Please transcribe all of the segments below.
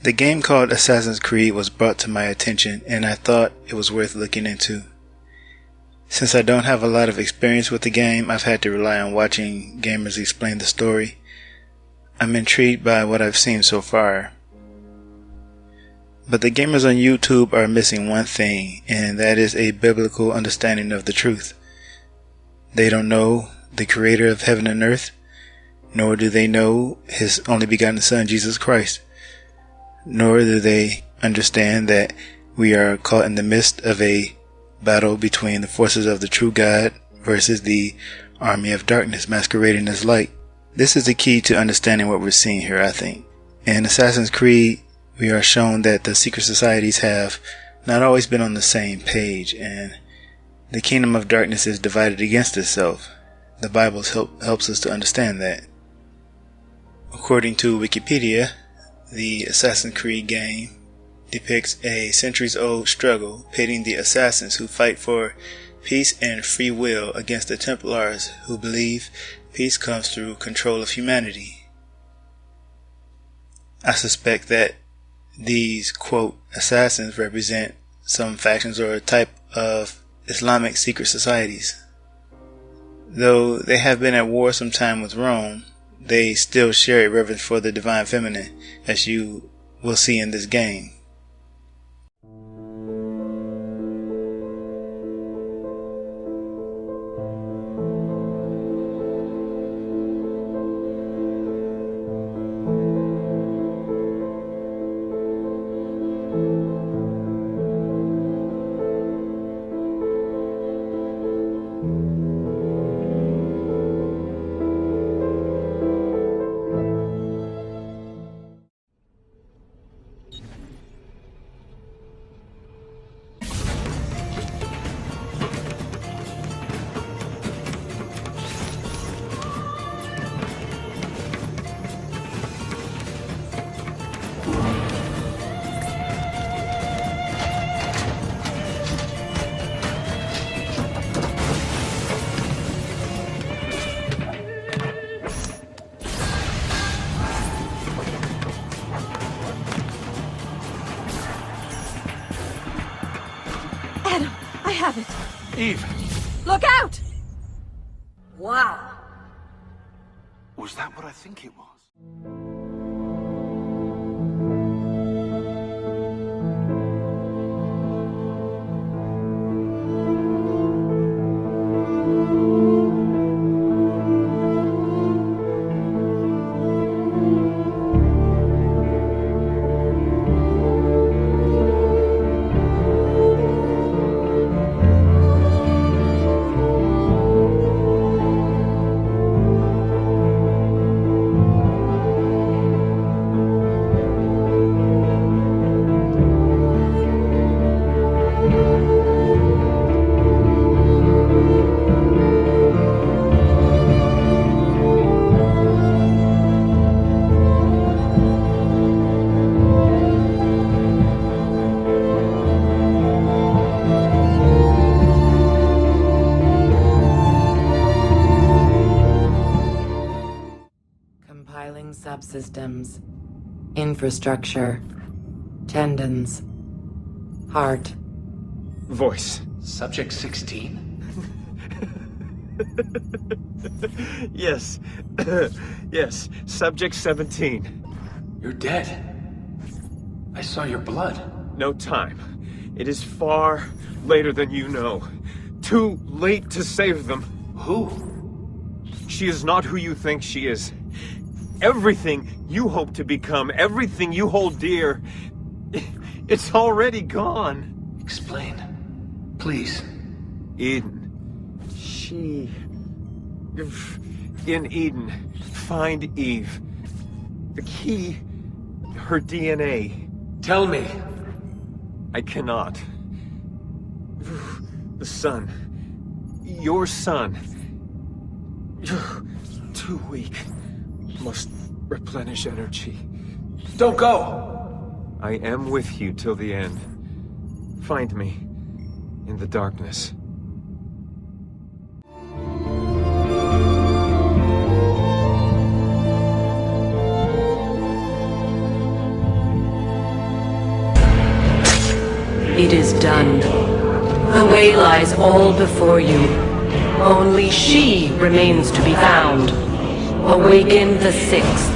The game called Assassin's Creed was brought to my attention, and I thought it was worth looking into. Since I don't have a lot of experience with the game, I've had to rely on watching gamers explain the story. I'm intrigued by what I've seen so far. But the gamers on YouTube are missing one thing, and that is a biblical understanding of the truth. They don't know the creator of heaven and earth, nor do they know his only begotten Son, Jesus Christ. Nor do they understand that we are caught in the midst of a battle between the forces of the true God versus the army of darkness masquerading as light. This is the key to understanding what we're seeing here, I think. In Assassin's Creed, we are shown that the secret societies have not always been on the same page, and the kingdom of darkness is divided against itself. The Bible helps us to understand that. According to Wikipedia, the Assassin's Creed game depicts a centuries-old struggle pitting the assassins who fight for peace and free will against the Templars who believe peace comes through control of humanity. I suspect that these, quote, assassins represent some factions or a type of Islamic secret societies. Though they have been at war sometime with Rome, they still share a reverence for the divine feminine, as you will see in this game. Have it. Eve! Look out! Wow. Was that what I think it was? Subsystems, infrastructure, tendons, heart. Voice. Subject 16? Yes. Yes. Subject 17. You're dead. I saw your blood. No time. It is far later than you know. Too late to save them. Who? She is not who you think she is. Everything you hope to become, everything you hold dear, it's already gone. Explain. Please. Eden. In Eden, find Eve. The key, her DNA. Tell me. I cannot. The sun. Your son. Too weak. Must replenish energy. Don't go! I am with you till the end. Find me in the darkness. It is done. The way lies all before you. Only she remains to be found. Awaken the sixth.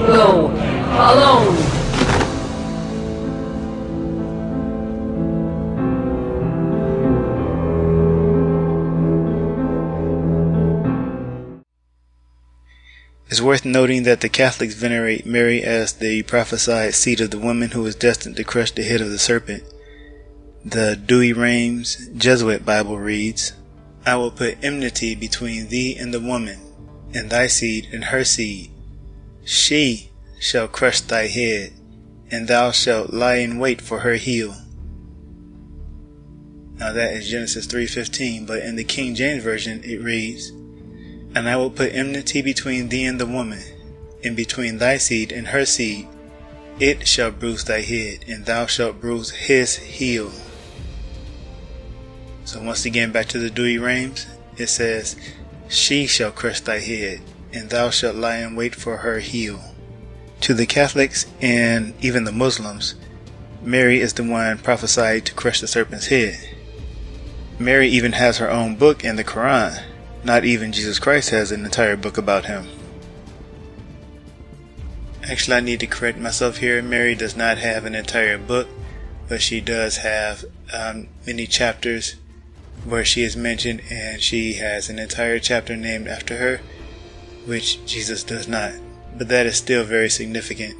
Go, alone! It's worth noting that the Catholics venerate Mary as the prophesied seed of the woman who is destined to crush the head of the serpent. The Douay-Rheims Jesuit Bible reads, I will put enmity between thee and the woman, and thy seed and her seed. She shall crush thy head, and thou shalt lie in wait for her heel. Now that is Genesis 3:15, but in the King James Version it reads, And I will put enmity between thee and the woman, and between thy seed and her seed. It shall bruise thy head, and thou shalt bruise his heel. So once again, back to the Douay-Rheims, it says, She shall crush thy head, and thou shalt lie in wait for her heel. To the Catholics and even the Muslims, Mary is the one prophesied to crush the serpent's head. Mary even has her own book in the Quran. Not even Jesus Christ has an entire book about him. Actually, I need to correct myself here. Mary does not have an entire book, but she does have many chapters where she is mentioned, and she has an entire chapter named after her, which Jesus does not. But that is still very significant.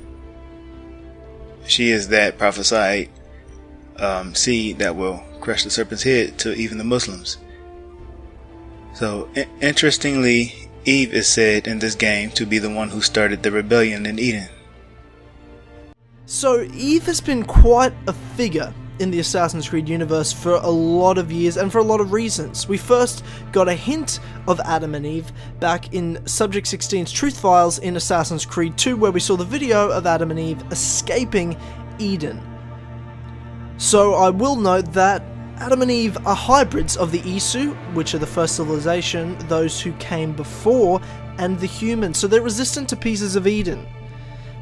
She is that prophesied seed that will crush the serpent's head to even the Muslims. So, interestingly, Eve is said in this game to be the one who started the rebellion in Eden. So, Eve has been quite a figure in the Assassin's Creed universe for a lot of years and for a lot of reasons. We first got a hint of Adam and Eve back in Subject 16's Truth Files in Assassin's Creed 2, where we saw the video of Adam and Eve escaping Eden. So I will note that Adam and Eve are hybrids of the Isu, which are the first civilization, those who came before, and the humans, so they're resistant to pieces of Eden.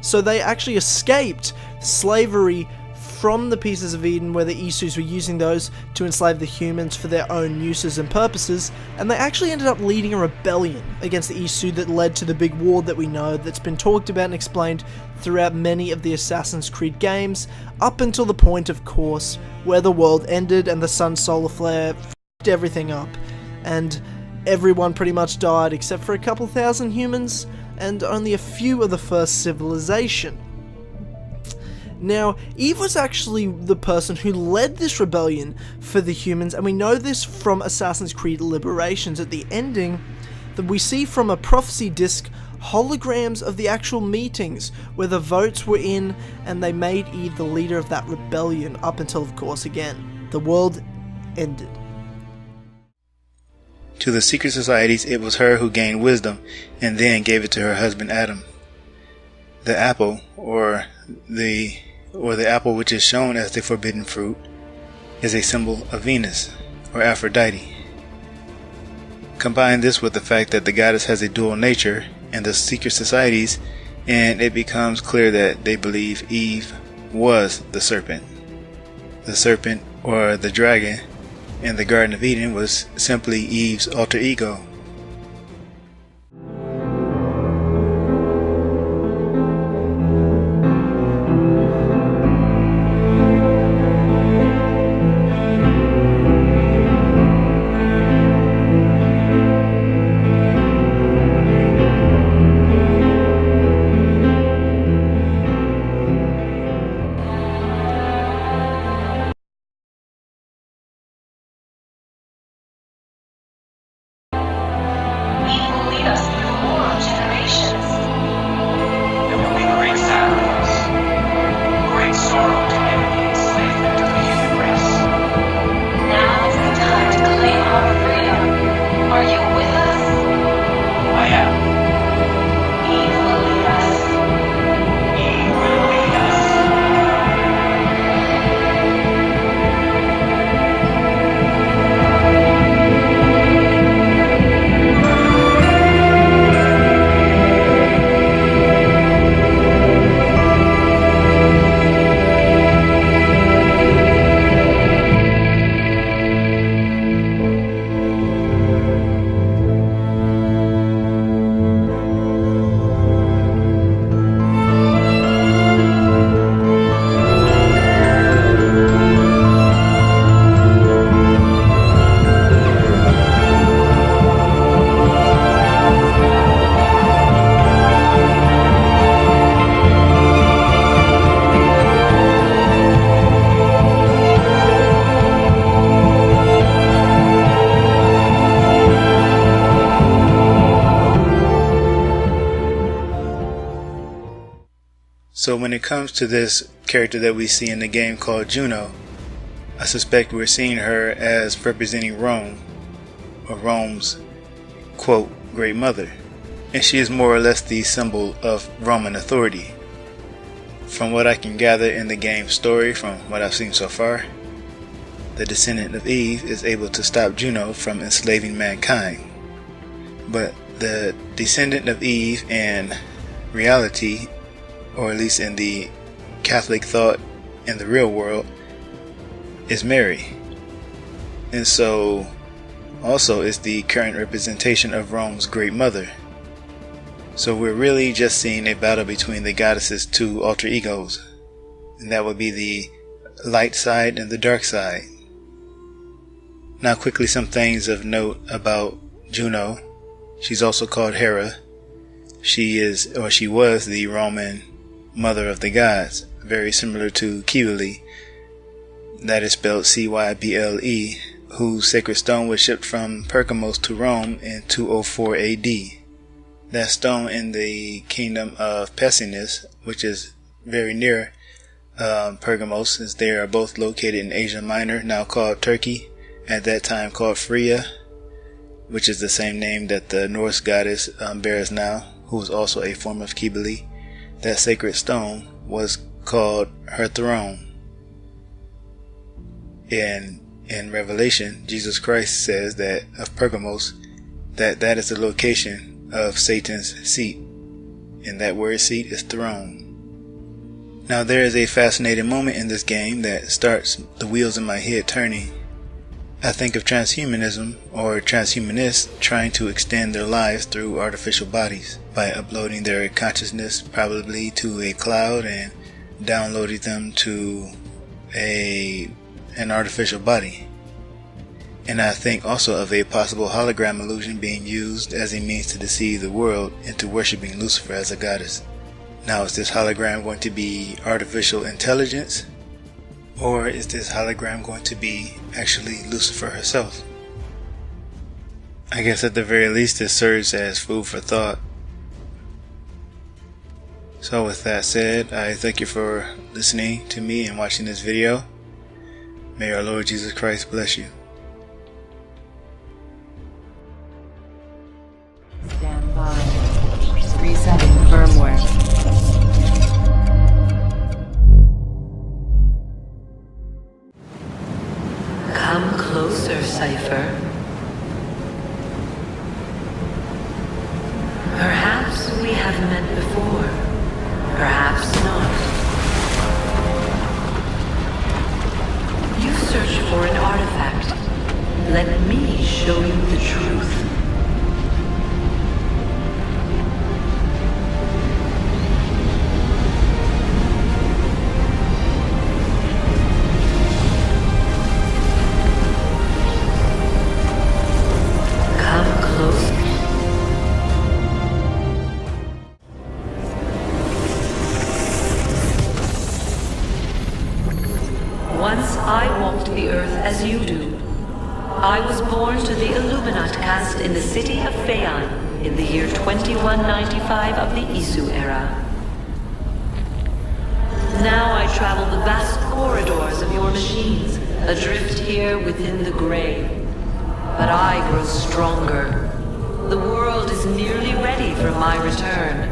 So they actually escaped slavery from the pieces of Eden, where the Isus were using those to enslave the humans for their own uses and purposes, and they actually ended up leading a rebellion against the Isu that led to the big war that we know, that's been talked about and explained throughout many of the Assassin's Creed games, up until the point, of course, where the world ended and the sun's solar flare f***ed everything up, and everyone pretty much died except for a couple thousand humans, and only a few of the first civilization. Now, Eve was actually the person who led this rebellion for the humans, and we know this from Assassin's Creed Liberations. At the ending, that we see from a prophecy disc holograms of the actual meetings where the votes were in, and they made Eve the leader of that rebellion up until, of course, again, the world ended. To the secret societies, it was her who gained wisdom and then gave it to her husband Adam. The apple, or the apple which is shown as the forbidden fruit, is a symbol of Venus, or Aphrodite. Combine this with the fact that the goddess has a dual nature in the secret societies, and it becomes clear that they believe Eve was the serpent. The serpent, or the dragon, in the Garden of Eden was simply Eve's alter ego. So when it comes to this character that we see in the game called Juno, I suspect we're seeing her as representing Rome, or Rome's, quote, great mother. And she is more or less the symbol of Roman authority. From what I can gather in the game's story, from what I've seen so far, the descendant of Eve is able to stop Juno from enslaving mankind. But the descendant of Eve in reality, or at least in the Catholic thought in the real world, is Mary. And so also is the current representation of Rome's great mother. So we're really just seeing a battle between the goddess's two alter egos, and that would be the light side and the dark side. Now quickly, some things of note about Juno. She's also called Hera. She was the Roman mother of the gods, very similar to Cybele, that is spelled Cyble, whose sacred stone was shipped from Pergamos to Rome in 204 AD. That stone in the kingdom of Pessinus, which is very near Pergamos, as they are both located in Asia Minor, now called Turkey, at that time called Phrygia, which is the same name that the Norse goddess bears now, who is also a form of Cybele. That sacred stone was called her throne. In Revelation, Jesus Christ says that of Pergamos, that is the location of Satan's seat, and that word seat is throne. Now there is a fascinating moment in this game that starts the wheels in my head turning. I think of transhumanism, or transhumanists trying to extend their lives through artificial bodies by uploading their consciousness probably to a cloud and downloading them to an artificial body. And I think also of a possible hologram illusion being used as a means to deceive the world into worshipping Lucifer as a goddess. Now, is this hologram going to be artificial intelligence? Or is this hologram going to be actually Lucifer herself? I guess at the very least this serves as food for thought. So with that said, I thank you for listening to me and watching this video. May our Lord Jesus Christ bless you. Stand by. Resetting firmware. Come closer, Cypher. Perhaps we have met before. Perhaps not. You search for an artifact. Let me show you the truth. Once I walked the earth as you do. I was born to the Illuminat caste in the city of Phaon in the year 2195 of the Isu era. Now I travel the vast corridors of your machines, adrift here within the grave. But I grow stronger. The world is nearly ready for my return.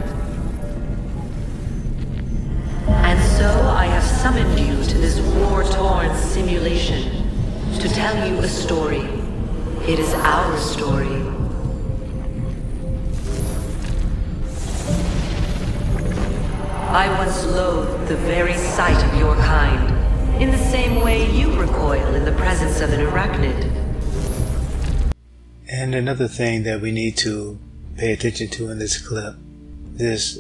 And so I have summoned you to this war-torn simulation to tell you a story. It is our story. I once loathed the very sight of your kind, in the same way you recoil in the presence of an arachnid. And another thing that we need to pay attention to in this clip, this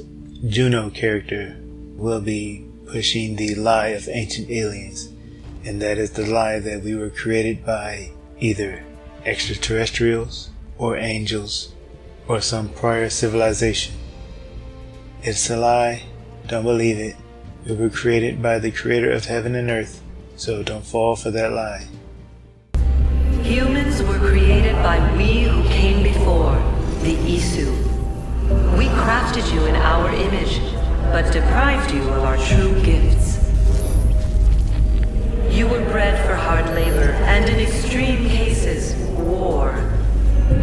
Juno character will be pushing the lie of ancient aliens, and that is the lie that we were created by either extraterrestrials or angels or some prior civilization. It's a lie. Don't believe it. We were created by the creator of heaven and earth, so don't fall for that lie. Humans were created by we who came before, the Isu. We crafted you in our image, but deprived you of our true gifts. You were bred for hard labor, and in extreme cases, war.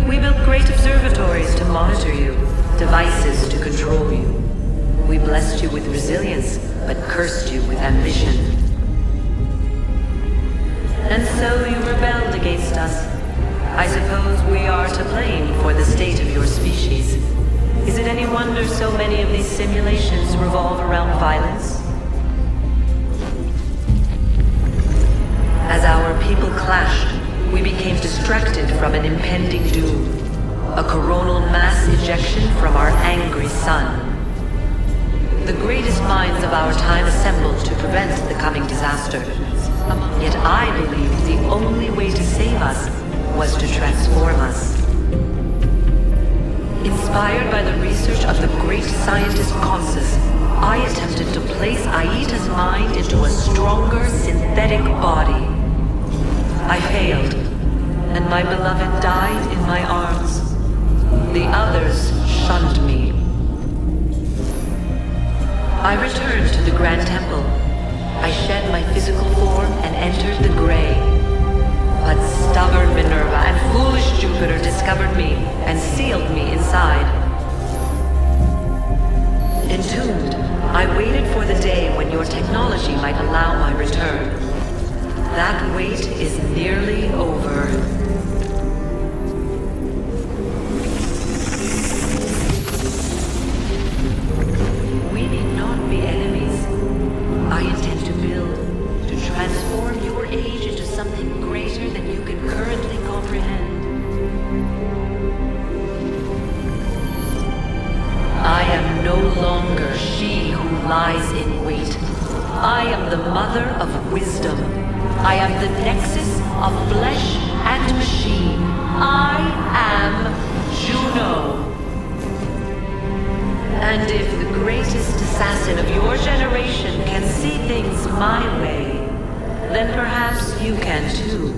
We built great observatories to monitor you, devices to control you. We blessed you with resilience, but cursed you with ambition. And so you rebelled against us. I suppose we are to blame for the state of your species. Is it any wonder so many of these simulations revolve around violence? As our people clashed, we became distracted from an impending doom. A coronal mass ejection from our angry sun. The greatest minds of our time assembled to prevent the coming disaster. Yet I believed the only way to save us was to transform us. Inspired by the research of the great scientist Consus, I attempted to place Aita's mind into a stronger synthetic body. I failed, and my beloved died in my arms. The others shunned me. I returned to the Grand Temple. I shed my physical form and entered the Grey. But stubborn Minerva and foolish Jupiter discovered me and sealed me inside. Entombed, I waited for the day when your technology might allow my return. That wait is nearly over. We need not be enemies. I intend to build, to transform your age into something greater than you can currently comprehend. I am no longer she who lies in wait. I am the mother of wisdom. I am the nexus of flesh and machine. I am Juno. And if the greatest assassin of your generation can see things my way, then perhaps you can too.